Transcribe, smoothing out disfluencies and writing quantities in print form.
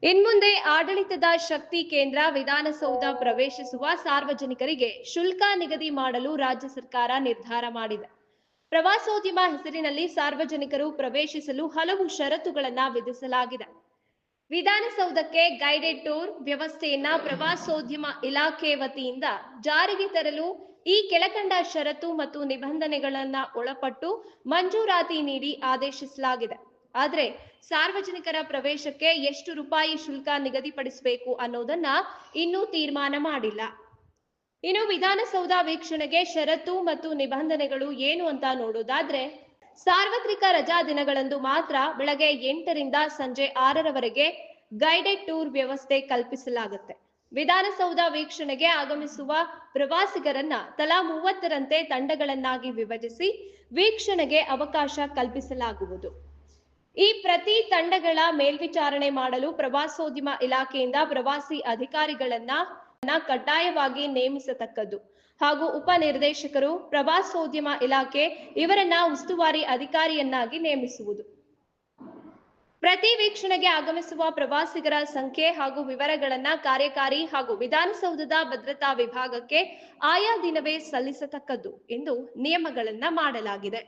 ಇನ್ಮುಂದೆ ಆಡಳಿತದ ಶಕ್ತಿ ಕೇಂದ್ರ ವಿಧಾನಸೌಧ ಪ್ರವೇಶಿಸುವ ಸಾರ್ವಜನಿಕರಿಗೆ ಶುಲ್ಕ ನಿಗದಿ ಮಾಡಲು ರಾಜ್ಯ ಸರ್ಕಾರ ನಿರ್ಧಾರ ಮಾಡಿದೆ. ಪ್ರವಾಸೋದ್ಯಮ ಹೆಸರಿನಲ್ಲಿ ಸಾರ್ವಜನಿಕರು ಪ್ರವೇಶಿಸಲು ಹಲವು ಷರತ್ತುಗಳನ್ನು ವಿಧಿಸಲಾಗಿದೆ. ವಿಧಾನಸೌಧಕ್ಕೆ ಗೈಡೆಡ್ ಟೂರ್ ವ್ಯವಸ್ಥೆಯನ್ನ ಪ್ರವಾಸೋದ್ಯಮ ಇಲಾಖೆ ವತಿಯಿಂದ ಜಾರಿಗೆ ತರಲು ಈ ಕೆಳಕಂಡ ಷರತ್ತು ಮತ್ತು ನಿಬಂಧನೆಗಳನ್ನ ಒಳಪಟ್ಟು ಮಂಜೂರಾತಿ ನೀಡಿ ಆದೇಶಿಸಲಾಗಿದೆ. ಆದರೆ ಸಾರ್ವಜನಿಕರ ಪ್ರವೇಶಕ್ಕೆ ಎಷ್ಟು ರೂಪಾಯಿ ಶುಲ್ಕ ನಿಗದಿಪಡಿಸಬೇಕು ಅನ್ನೋದನ್ನ ಇನ್ನೂ ತೀರ್ಮಾನ ಮಾಡಿಲ್ಲ. ಇನ್ನು ವಿಧಾನಸೌಧ ವೀಕ್ಷಣೆಗೆ ಷರತ್ತು ಮತ್ತು ನಿಬಂಧನೆಗಳು ಏನು ಅಂತ ನೋಡೋದಾದ್ರೆ, ಸಾರ್ವತ್ರಿಕ ರಜಾ ದಿನಗಳಂದು ಮಾತ್ರ ಬೆಳಗ್ಗೆ 8ರಿಂದ ಸಂಜೆ 6ರವರೆಗೆ ಗೈಡೆಡ್ ಟೂರ್ ವ್ಯವಸ್ಥೆ ಕಲ್ಪಿಸಲಾಗುತ್ತೆ. ವಿಧಾನಸೌಧ ವೀಕ್ಷಣೆಗೆ ಆಗಮಿಸುವ ಪ್ರವಾಸಿಗರನ್ನ ತಲಾ 30ರಂತೆ ತಂಡಗಳನ್ನಾಗಿ ವಿಭಜಿಸಿ ವೀಕ್ಷಣೆಗೆ ಅವಕಾಶ ಕಲ್ಪಿಸಲಾಗುವುದು. ಈ ಪ್ರತಿ ತಂಡಗಳ ಮೇಲ್ವಿಚಾರಣೆ ಮಾಡಲು ಪ್ರವಾಸೋದ್ಯಮ ಇಲಾಖೆಯಿಂದ ಪ್ರವಾಸಿ ಅಧಿಕಾರಿಗಳನ್ನ ಕಡ್ಡಾಯವಾಗಿ ನೇಮಿಸತಕ್ಕದ್ದು ಹಾಗೂ ಉಪನಿರ್ದೇಶಕರು ಪ್ರವಾಸೋದ್ಯಮ ಇಲಾಖೆ ಇವರನ್ನ ಉಸ್ತುವಾರಿ ಅಧಿಕಾರಿಯನ್ನಾಗಿ ನೇಮಿಸುವುದು. ಪ್ರತಿ ವೀಕ್ಷಣೆಗೆ ಆಗಮಿಸುವ ಪ್ರವಾಸಿಗರ ಸಂಖ್ಯೆ ಹಾಗೂ ವಿವರಗಳನ್ನ ಕಾರ್ಯಕಾರಿ ಹಾಗೂ ವಿಧಾನಸೌಧದ ಭದ್ರತಾ ವಿಭಾಗಕ್ಕೆ ಆಯಾ ದಿನವೇ ಸಲ್ಲಿಸತಕ್ಕದ್ದು ಎಂದು ನಿಯಮಗಳನ್ನ ಮಾಡಲಾಗಿದೆ.